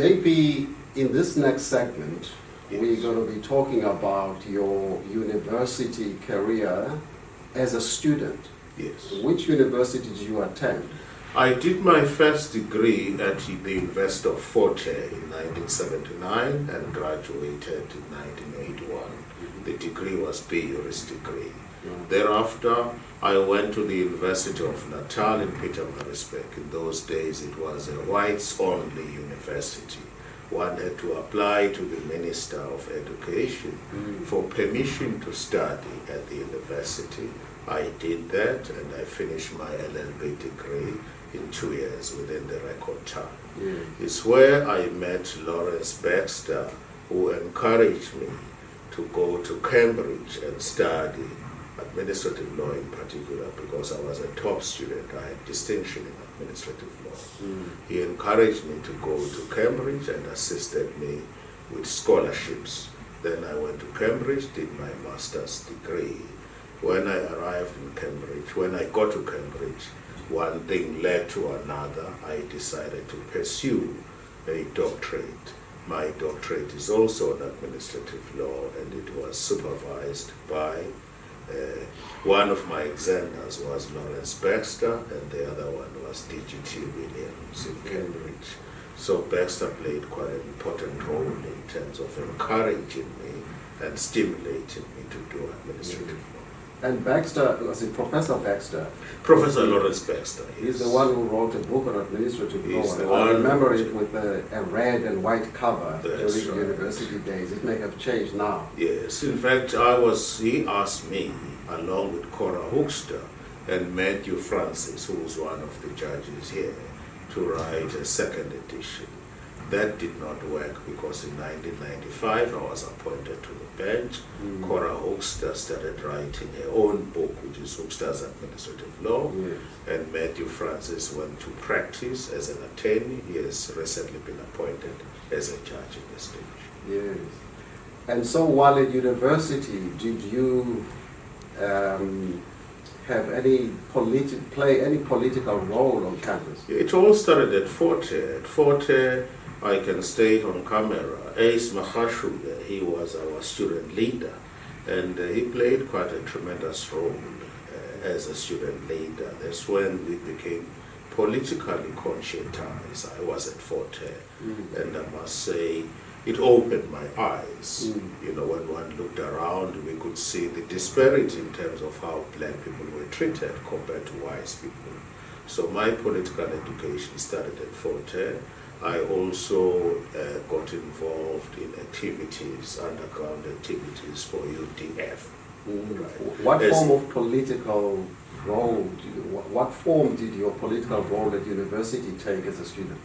JP, in this next segment, we're going to be talking about your university career as a student. Yes. Which university did you attend? I did my first degree at the University of Fort Hare in 1979 and graduated in 1981. The degree was B.Juris degree. Thereafter, I went to the University of Natal in Pietermaritzburg. In those days, it was a whites-only university. One had to apply to the Minister of Education for permission to study at the university. I did that, and I finished my LLB degree in 2 years within the record time. It's where I met Lawrence Baxter, who encouraged me to go to Cambridge and study administrative law in particular, because I was a top student. I had distinction in administrative law. He encouraged me to go to Cambridge and assisted me with scholarships. Then I went to Cambridge, did my master's degree. When I arrived in Cambridge, when I got to Cambridge, one thing led to another. I decided to pursue a doctorate. My doctorate is also in administrative law, and it was supervised by one of my examiners was Lawrence Baxter, and the other one was D.G.T. Williams in Cambridge. So Baxter played quite an important role in terms of encouraging me and stimulating me to do administrative law. And Baxter, was it Professor Baxter? Professor Lawrence Baxter. He's the one who wrote a book on administrative law. He's the I one remember it with a red and white cover during That's the right. university days. It may have changed now. Yes, in fact, he asked me, along with Cora Hookster and Matthew Francis, who was one of the judges here, to write a second edition. That did not work because in 1995 I was appointed to the bench. Cora Hookster started writing her own book, which is Hookster's Administrative Law, and Matthew Francis went to practice as an attorney. He has recently been appointed as a judge in the state. Yes. And so while at university, did you have play any political role on campus? It all started at Fort Hare. At Fort Hare, I can state on camera, Ace Mahashuga, he was our student leader, and he played quite a tremendous role as a student leader. That's when we became politically conscientized. I was at Fort Hare, and I must say, it opened my eyes. You know, when one looked around, we could see the disparity in terms of how black people were treated compared to white people. So my political education started at Fort Hare. I also got involved in activities, underground activities for UDF. What form of political role, what form did your political role at university take as a student?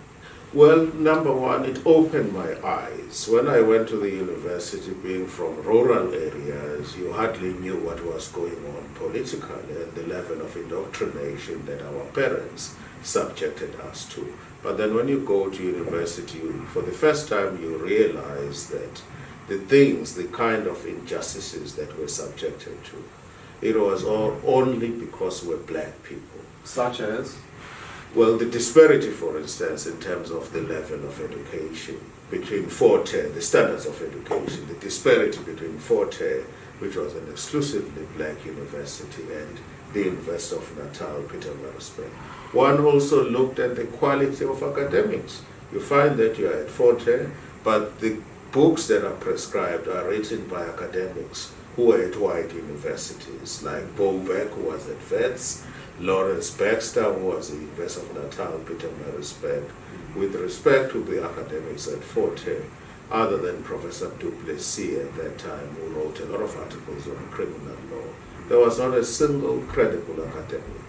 Well, number one, it opened my eyes. When I went to the university, being from rural areas, you hardly knew what was going on politically and the level of indoctrination that our parents subjected us to. But then when you go to university, for the first time you realize that the kind of injustices that we're subjected to, it was all only because we're black people. Such as? Well, the disparity, for instance, in terms of the level of education between Fort Hare, the standards of education, the disparity between Fort Hare, which was an exclusively black university, and the University of Natal, Pietermaritzburg. One also looked at the quality of academics. You find that you are at Fort Hare, but the books that are prescribed are written by academics who are at white universities, like Bobeck, who was at Vets, Lawrence Baxter, who was at the University of Natal, Pietermaritzburg. With respect to the academics at Fort Hare, other than Professor Duplessis at that time, who wrote a lot of articles on criminal law, there was not a single credible academic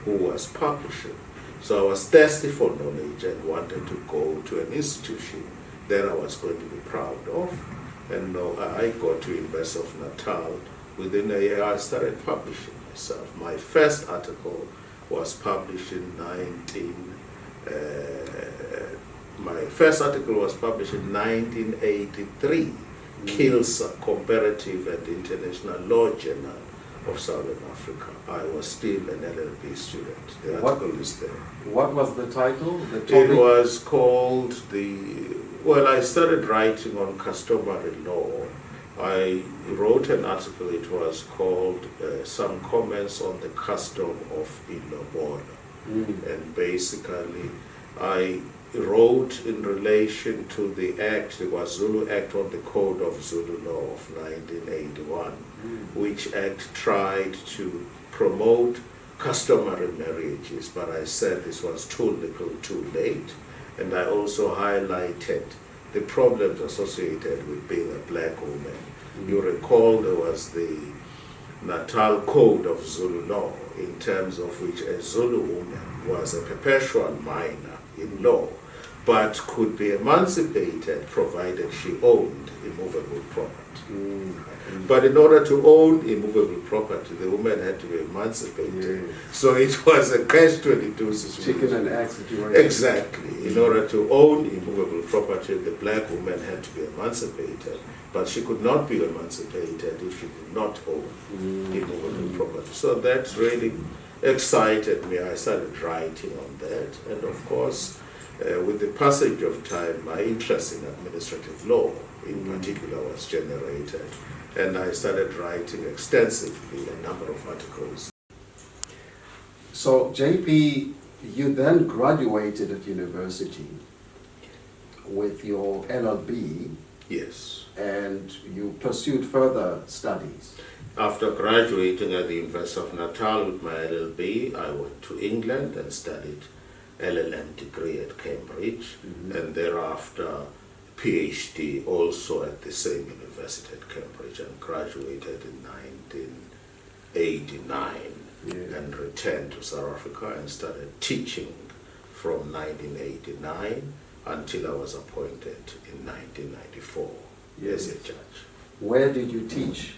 who was publishing. So I was thirsty for knowledge and wanted to go to an institution that I was going to be proud of. And I got to University of Natal. Within a year, I started publishing myself. My first article was published in 1983. Kills Comparative and International Law Journal of Southern Africa. I was still an LLB student. The What- article is there. What was the title? The It topic? was called I started writing on customary law. I wrote an article, it was called Some Comments on the Custom of Ilobolo. And basically, I wrote in relation to the Act, the Zulu Act on the Code of Zulu Law of 1981, which Act tried to promote customary marriages, but I said this was too little, too late. And I also highlighted the problems associated with being a black woman. You recall there was the Natal Code of Zulu law, in terms of which a Zulu woman was a perpetual minor in law, but could be emancipated provided she owned immovable property. But in order to own immovable property, the woman had to be emancipated. Yes. So it was a catch-22 situation. Chicken and egg situation. Exactly. In order to own immovable property, the black woman had to be emancipated, but she could not be emancipated if she did not own immovable property. So that really excited me. I started writing on that, and of course, with the passage of time, my interest in administrative law in particular was generated, and I started writing extensively a number of articles. So, JP, you then graduated at university with your LLB, Yes. and you pursued further studies. After graduating at the University of Natal with my LLB, I went to England and studied LLM degree at Cambridge, and thereafter PhD also at the same university at Cambridge, and graduated in 1989 and returned to South Africa and started teaching from 1989 until I was appointed in 1994 as a judge. Where did you teach?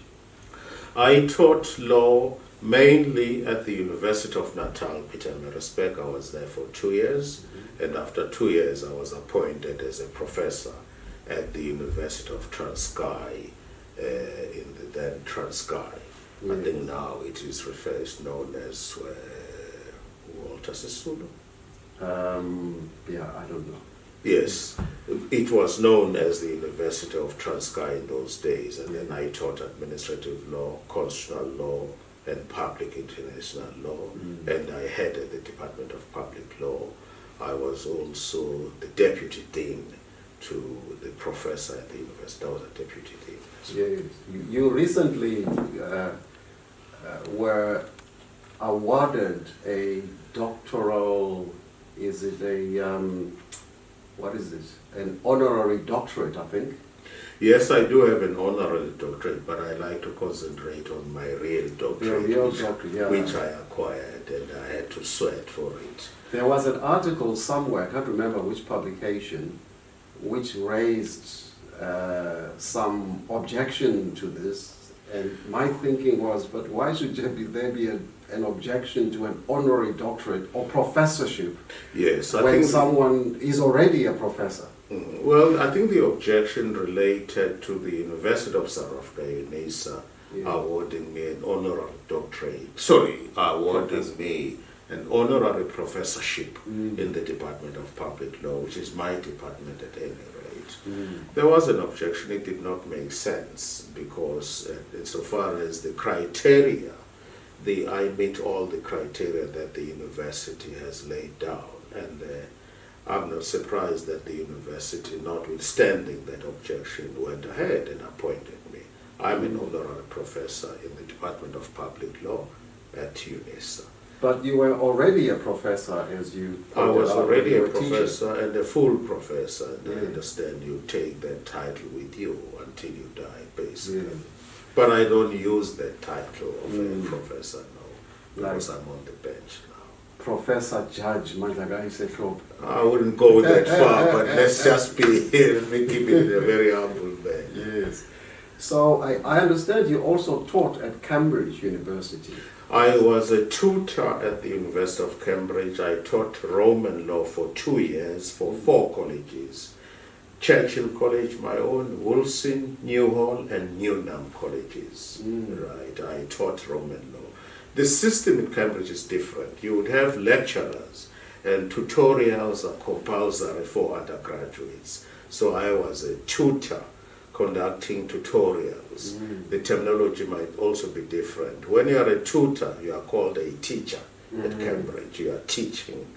I taught law mainly at the University of Natal, Pietermaritzburg. I was there for 2 years, and after 2 years I was appointed as a professor at the University of Transkei, in the then Transkei. I think now it is known as Walter Sisulu. I don't know. Yes, it was known as the University of Transkei in those days, and then I taught administrative law, constitutional law, and public international law, and I headed the Department of Public Law. I was also the deputy dean to the professor at the university. I was a deputy dean. Yes. You recently were awarded a doctoral, is it what is it? An honorary doctorate, I think. Yes, I do have an honorary doctorate, but I like to concentrate on my real doctorate, which I acquired, and I had to sweat for it. There was an article somewhere, I can't remember which publication, which raised some objection to this. And my thinking was, but why should there be an objection to an honorary doctorate or professorship when someone is already a professor? Well, I think the objection related to the University of South Africa, UNISA, awarding me an honorary doctorate, awarding me an honorary professorship in the Department of Public Law, which is my department at any rate. There was an objection. It did not make sense because insofar as the criteria, I meet all the criteria that the university has laid down, and I'm not surprised that the university, notwithstanding that objection, went ahead and appointed me. I'm an honorary professor in the Department of Public Law at UNISA. But you were already a professor, as you I was already a teacher. professor and a full professor, and I understand you take that title with you until you die, basically. But I don't use that title of a professor now, because I'm on the bench now. Professor Judge Ngalwana Hlophe. I wouldn't go that far, but let's just be here and keep it in a very humble way. Yes. So I understand you also taught at Cambridge University. I was a tutor at the University of Cambridge. I taught Roman law for 2 years for 4 colleges. Churchill College, my own, Wilson, Newhall, and Newnham colleges. Right, I taught Roman law. The system in Cambridge is different. You would have lecturers, and tutorials are compulsory for undergraduates. So I was a tutor conducting tutorials. The terminology might also be different. When you are a tutor, you are called a teacher at Cambridge. You are teaching,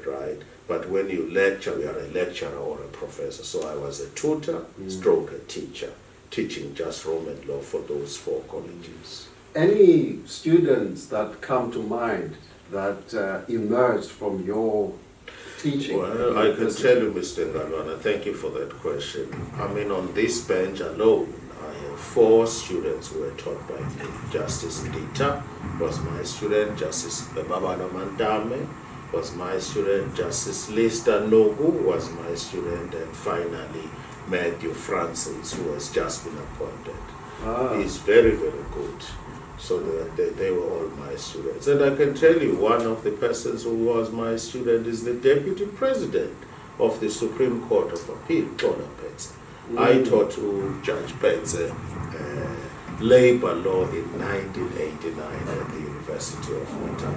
right? But when you lecture, you are a lecturer or a professor. So I was a tutor, stroke a teacher, teaching just Roman law for those 4 colleges. Any students that come to mind that emerged from your teaching? Well, I can tell you, Mr. Ngalwana, thank you for that question. I mean, on this bench alone, I have 4 students who were taught by me. Justice Dita was my student, Justice Babana Mandame was my student, Justice Lester Nogu was my student, and finally Matthew Francis, who has just been appointed. He's very, very good. So they were all my students. And I can tell you, one of the persons who was my student is the Deputy President of the Supreme Court of Appeal, Tola Petse. I taught to Judge Petse labor law in 1989 at the University of Natal.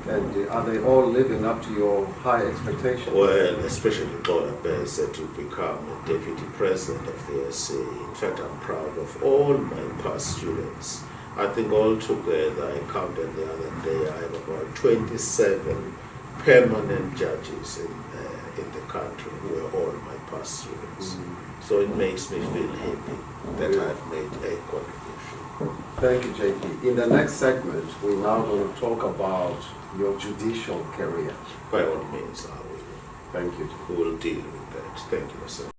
And are they all living up to your high expectations? Well, especially Tola Petse to become a Deputy President of the SC. In fact, I'm proud of all my past students. I think altogether, I counted the other day, I have about 27 permanent judges in the country who are all my past students. So it makes me feel happy that I've made a contribution. Thank you, JP. In the next segment, we're now going to talk about your judicial career. By all means, I will. Thank you. We will deal with that. Thank you, sir.